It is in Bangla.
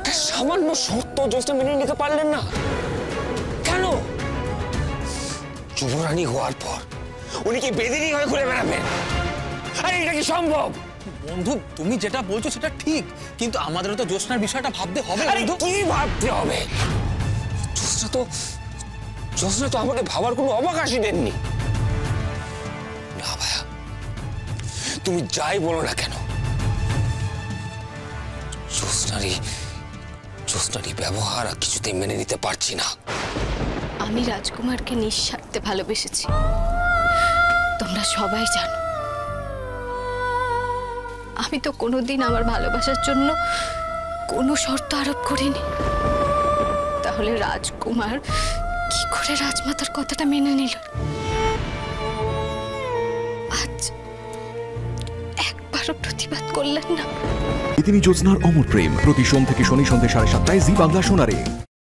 একটা সামান্য শর্ত জ্যোৎস্না মেনে নিতে পারলেন না কেন? যুবরানী হওয়ার পর উনি কি বেদিনী হয়ে ঘুরে বেড়াবেন? আরে এটা কি সম্ভব? বন্ধু, তুমি যেটা বলছো সেটা ঠিক, কিন্তু আমাদেরও তো জ্যোৎস্নার বিষয়টা ভাবতে হবে। বন্ধু, কি ভাবতে হবে? জ্যোৎস্না তো আমাকে ভাবার কোনো অবকাশই দেননি। না ভাইয়া, তুমি যাই বলো না কেন, জ্যোৎস্নারই ব্যবহার আর কিছুতেই মেনে নিতে পারছি না। আমি রাজকুমারকে নিঃস্বার্থে ভালোবেসেছি, তোমরা সবাই জানো। আমি তো কোনোদিন আমার ভালোবাসার জন্য কোনো শর্ত আরোপ করিনি। তাহলে রাজকুমার কি করে রাজমাতার কথাটা মেনে নিল? আজ একবারও প্রতিবাদ করলেন না। তিনি জ্যোৎস্নার অমর প্রেম প্রতি সোম থেকে শনি সন্ধ্যে 7:30 জি বাংলা সোনারে।